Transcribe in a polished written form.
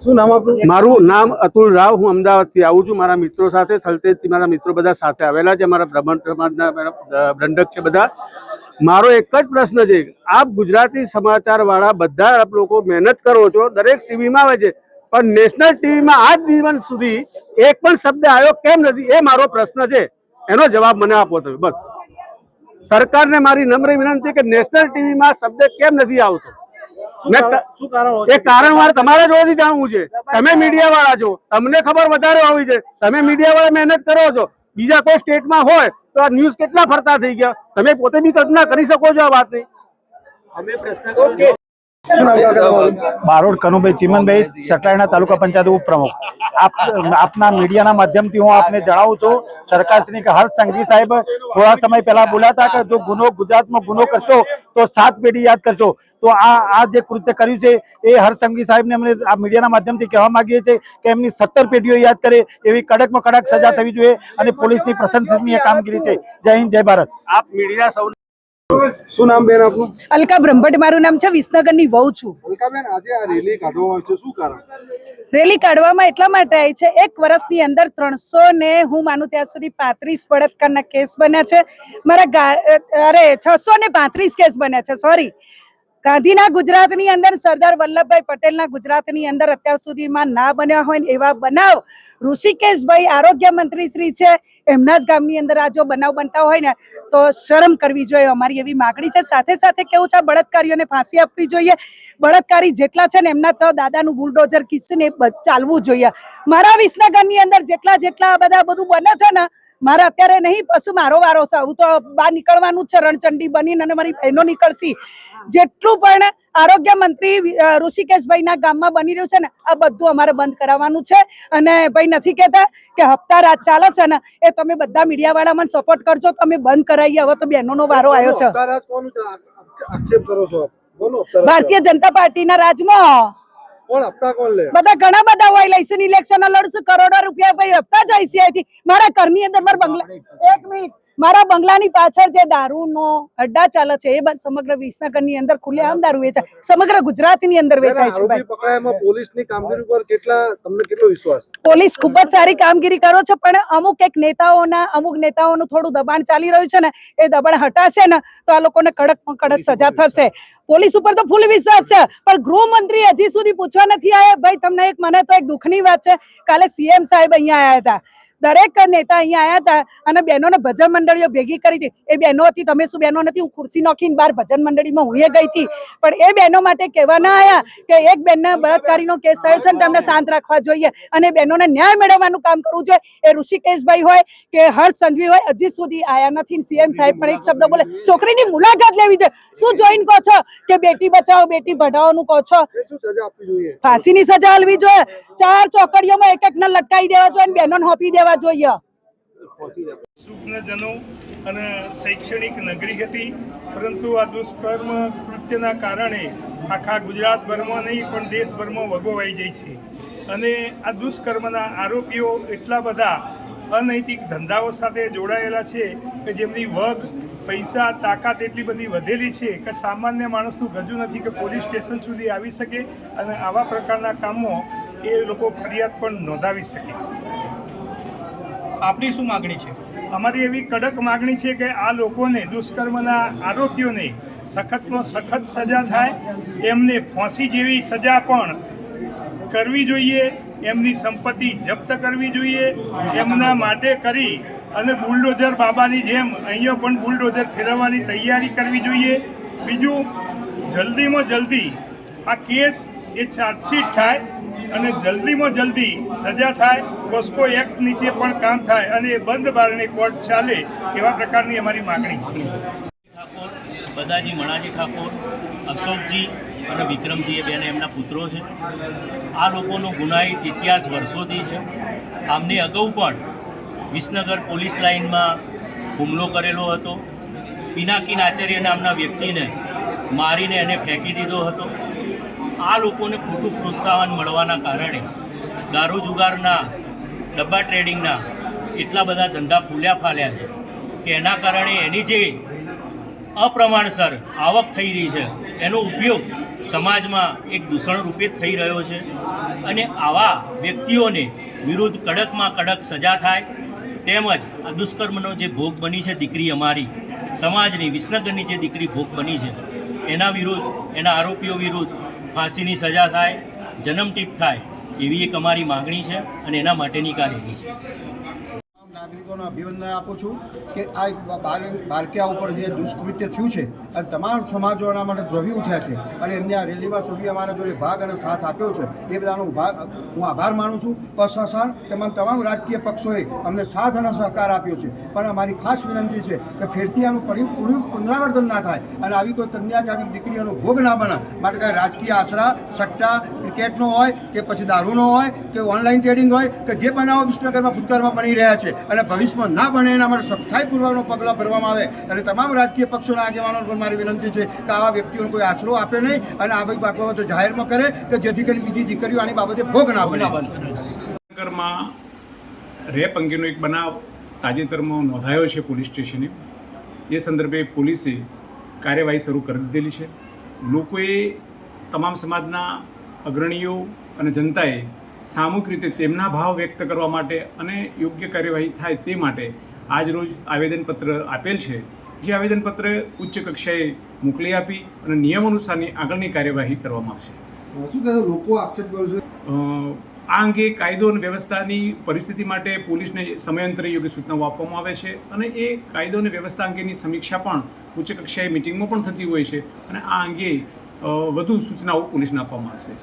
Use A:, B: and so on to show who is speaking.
A: શું નામ આપનું?
B: મારું નામ અતુલ રાવ, હું અમદાવાદથી આવું છું મારા મિત્રો સાથે, થલતેજથી મારા મિત્રો બધા સાથે આવેલા છે, અમારા બ્રાહ્મણ સમાજના દંડક છે બધા. મારો એક જ પ્રશ્ન છે, આપ ગુજરાતી સમાચાર વાળા બધા આપ લોકો મહેનત કરો છો, દરેક ટીવીમાં આવે છે, પણ નેશનલ ટીવીમાં આજ દિવસ સુધી એક પણ શબ્દ આવ્યો કેમ નથી, એ મારો પ્રશ્ન છે. એનો જવાબ મને આપો તમે. બસ સરકારને મારી નમ્ર વિનંતી કે નેશનલ ટીવીમાં શબ્દ કેમ નથી આવતો. એ કારણ મારે તમારા જોડેથી જાણવું છે. તમે મીડિયા વાળા છો, તમને ખબર વધારે હોવી છે. તમે મીડિયા વાળા મહેનત કરો છો, બીજા કોઈ સ્ટેટમાં હોય તો આ ન્યૂઝ કેટલા ફરતા થઈ ગયા, તમે પોતે બી કલ્પના કરી શકો છો આ વાતની.
A: બારોડ કનુભાઈ ચીમનભાઈ, સટલાયના તાલુકા પંચાયત ઉપપ્રમુખ. આપના મીડિયાના માધ્યમથી હું આપને જણાવું છું, સરકારશ્રી કે હર્ષ સંઘવી સાહેબ થોડા સમય પહેલા બોલ્યા હતા કે જો ગુજરાતમાં ગુનો કરશો તો 7 પેઢી યાદ કરશો. તો આ જે કૃત્ય કર્યું છે એ હર્ષ સંઘવી સાહેબને અમને આ મીડિયાના માધ્યમથી કહેવા માંગીએ છીએ કે એમની 17 પેઢીઓ યાદ કરે એવી કડકમાં કડક સજા થવી જોઈએ અને પોલીસની પ્રશંસનીય કામગીરી છે. જય હિન્દ, જય ભારત.
B: આપ મીડિયા સૌ
A: શું નામ બેન આપનું?
C: અલકા બ્રહ્મભટ્ટ મારું નામ છે, વિસનગરની વહુ છું.
A: અલકાબેન, આજે આ રેલી કાઢવામાં આવી છે, શું કારણ?
C: રેલી કાઢવામાં એટલા માટે આવી છે, 1 વર્ષની અંદર 300 ને હું માનું ત્યાં સુધી 35 બળાત્કારના કેસ બન્યા છે. મારા 635 કેસ બન્યા છે. સોરી, ગાંધીના ગુજરાતની અંદર, સરદાર વલ્લભભાઈ પટેલના ગુજરાતની અંદર અત્યાર સુધીમાં ના બન્યા હોય ને એવા બનાવ ઋષિકેશભાઈ આરોગ્ય મંત્રી શ્રી છે, એમના જ ગામની અંદર આ જો બનાવ બનતા હોય ને તો શરમ કરવી જોઈએ. અમારી એવી માગણી છે. સાથે સાથે કેવું છે, બળાત્કારીઓને ફાંસી આપવી જોઈએ. બળાત્કારી જેટલા છે ને એમના તો દાદાનું બુલડોઝર ખીચીને ચાલવું જોઈએ. મારા વિસનગરની અંદર જેટલા બધા બધું બને છે ને, મારે અત્યારે નહીં, પશુ મારો વારો છે. હું તો બહાર નીકળવાનું જ છે, રણચંડી બનીને, અને મારી બહેનો નીકળશી. જેટલું પણ આરોગ્ય મંત્રી ઋષિકેશભાઈ ના ગામમાં બની રહ્યું છે ને, આ બધું અમારે બંધ કરાવવાનું છે. અને ભાઈ નથી કહેતા કે હપ્તા રાત ચાલે છે ને, એ તમે બધા મીડિયા વાળા મને સપોર્ટ કરજો, તમે બંધ કરાવીએ. હવે તો બહેનોનો વારો આવ્યો છે. ભારતીય જનતા પાર્ટીના રાજમાં બધા ઘણા બધા હોય. ઇલેક્શન લડશું, કરોડો રૂપિયા ભાઈ હપ્તા જ ICI થી. મારા ઘરની અંદર મારા બંગલા, 1 મિનિટ, મારા બંગલાની પાછળ જે દારૂનો અડ્ડા ચાલે છે એ સમગ્ર વિસનગરની અંદર ખુલ્લેઆમ દારૂ વેચાય, સમગ્ર ગુજરાતની અંદર વેચાય છે. ભાઈ,
A: પોલીસની કામગીરી પર તમને કેટલો વિશ્વાસ?
C: પોલીસ ખૂબ જ સારી કામગીરી કરો છે, પણ અમુક નેતાઓનું થોડું દબાણ ચાલી રહ્યું છે ને, એ દબાણ હટાશે ને તો આ લોકોને કડક સજા થશે. પોલીસ ઉપર તો ફૂલ વિશ્વાસ છે, પણ ગૃહમંત્રી હજી સુધી પૂછવા નથી આવ્યા. ભાઈ, તમને મને તો એક દુઃખની વાત છે, કાલે CM સાહેબ અહીંયા આવ્યા હતા, દરેક નેતા અહીંયા આવ્યા હતા અને બહેનોને ભજન મંડળીઓ ભેગી કરી હતી. એ બહેનો હતી, તમે શું બહેનો નથી? હું ખુરશી નોખીને બહાર ભજન મંડળીમાં હું ગઈ હતી, પણ એ બહેનો માટે કહેવા ના આવ્યા કે એક બહેનને બળાત્કારીનો કેસ થયો છે ને તેમને શાંત રાખવા જોઈએ અને બહેનોને ન્યાય મેળવવાનું કામ કરવું જોઈએ. એ ઋષિકેશભાઈ હોય કે હર્ષ સંઘવી હોય, હજી સુધી આયા નથી. CM સાહેબ પણ એક શબ્દ બોલે, છોકરીની મુલાકાત લેવી છે. શું જોઈને કહો છો કે બેટી બચાવો બેટી ભણાવોનું કહો છો? ફાંસીની સજા આપવી જોઈએ. 4 ચોકડીઓમાં એક ને લટકાવી દેવા જોઈએ, બહેનોને હોપી દેવા જોઈએ.
D: સુજનો અને શૈક્ષણિક નગરી હતી, પરંતુ આ દુષ્કર્મ કૃત્યના કારણે આખા ગુજરાતભરમાં નહીં પણ દેશભરમાં વગોવાઈ જાય છે. અને આ દુષ્કર્મના આરોપીઓ એટલા બધા અનૈતિક ધંધાઓ સાથે જોડાયેલા છે કે જેમની વગ, પૈસા, તાકાત એટલી બધી વધેલી છે કે સામાન્ય માણસનું ગજુ નથી કે પોલીસ સ્ટેશન સુધી આવી શકે અને આવા પ્રકારના કામો એ લોકો ફરિયાદ પણ નોંધાવી શકે.
E: આપની શું માગણી છે?
D: અમારી એવી કડક માગણી છે કે આ લોકોને, દુષ્કર્મના આરોપીઓને સખતમાં સખત સજા થાય, એમને ફાંસી જેવી સજા પણ કરવી જોઈએ, એમની સંપત્તિ જપ્ત કરવી જોઈએ, એમના માટે કરી અને બુલડોઝર બાબાની જેમ અહીંયા પણ બુલડોઝર ફેરવવાની તૈયારી કરવી જોઈએ. બીજું, જલ્દીમાં જલ્દી આ કેસ એ ચાર્જશીટ થાય અને જલ્દીમાં જલ્દી સજા થાય, પોસ્કો એક્ટ નીચે પણ કામ થાય અને એ બંધ બારણે કોર્ટ ચાલે, એવા પ્રકારની અમારી માગણી છે.
E: ઠાકોર, બદાજી મણાજી ઠાકોર, અશોકજી અને વિક્રમજી, એ બેને એમના પુત્રો છે. આ લોકોનો ગુનાહિત ઇતિહાસ વર્ષોથી છે. આમને અગાઉ પણ વિસનગર પોલીસ લાઇનમાં હુમલો કરેલો હતો. પિનાકીન આચાર્ય નામના વ્યક્તિને મારીને એને ફેંકી દીધો હતો. આ લોકોને ખોટું પ્રોત્સાહન મળવાના કારણે દારૂ જુગારના, ડબ્બા ટ્રેડિંગના એટલા બધા ધંધા ફૂલ્યા ફાલ્યા છે કે એના કારણે એની જે અપ્રમાણસર આવક થઈ રહી છે એનો ઉપયોગ સમાજમાં એક દૂષણ રૂપે જ થઈ રહ્યો છે અને આવા વ્યક્તિઓને વિરુદ્ધ કડકમાં કડક સજા થાય તેમજ આ દુષ્કર્મનો જે ભોગ બની છે દીકરી અમારી સમાજની વિસનગરની જે દીકરી ભોગ બની છે એના વિરુદ્ધ એના આરોપીઓ વિરુદ્ધ ફાંસીની સજા થાય જન્મટીપ થાય એવી એક અમારી માગણી છે અને એના માટેની કાર્યવાહી છે.
F: નાગરિકોને અભિનંદન આપું છું કે આ એક બાળકિયા ઉપર જે દુષ્કૃત્ય થયું છે અને તમામ સમાજોના માટે દ્રવી ઉઠ્યા છે અને એમને આ રેલીમાં સુધી અમારા જોડે ભાગ અને સાથ આપ્યો છે એ બધાનો હું આભાર માનું છું. પ્રશાસન તમામ રાજકીય પક્ષોએ અમને સાથ અને સહકાર આપ્યો છે, પણ અમારી ખાસ વિનંતી છે કે ફેરથી આનું પુનરાવર્તન ના થાય અને આવી કોઈ કન્યાચારી દીકરીઓનો ભોગ ના બને. માટે કાંઈ રાજકીય આશરા સટ્ટા ક્રિકેટનો હોય કે પછી દારૂનો હોય કે ઓનલાઈન ટ્રેડિંગ હોય કે જે બનાવો વિસનગરમાં ભૂતકાળમાં બની રહ્યા છે અને ભવિષ્યમાં ના બને એના માટે સખ્તાઈપૂર્વકનો પગલાં ભરવામાં આવે અને તમામ રાજકીય પક્ષોના આગેવાનો પર મારી વિનંતી છે કે આવા વ્યક્તિઓને કોઈ આશરો આપે નહીં અને આ બધી બાબતો જાહેરમાં કરે કે જેથી કરીને બીજી દીકરીઓ આની બાબતે ભોગ ના બને.
G: વિસનગરમાં રેપ અંગેનો એક બનાવ તાજેતરમાં નોંધાયો છે પોલીસ સ્ટેશને. એ સંદર્ભે પોલીસે કાર્યવાહી શરૂ કરી દીધેલી છે. લોકોએ તમામ સમાજના અગ્રણીઓ અને જનતાએ સામૂહિક રીતે તેમના ભાવ વ્યક્ત કરવા માટે અને યોગ્ય કાર્યવાહી થાય તે માટે આજરોજ આવેદનપત્ર આપેલ છે, જે આવેદનપત્ર ઉચ્ચ કક્ષાએ મોકલી આપી અને નિયમ અનુસારની આગળની કાર્યવાહી કરવામાં આવશે.
F: શું કહે લોકો આક્ષેપ કર્યો છે
G: આ અંગે કાયદો અને વ્યવસ્થાની પરિસ્થિતિ માટે પોલીસને સમયાંતરે યોગ્ય સૂચનાઓ આપવામાં આવે છે અને એ કાયદો અને વ્યવસ્થા અંગેની સમીક્ષા પણ ઉચ્ચ કક્ષાએ મિટિંગમાં પણ થતી હોય છે અને આ અંગે વધુ સૂચનાઓ પોલીસને આપવામાં આવશે.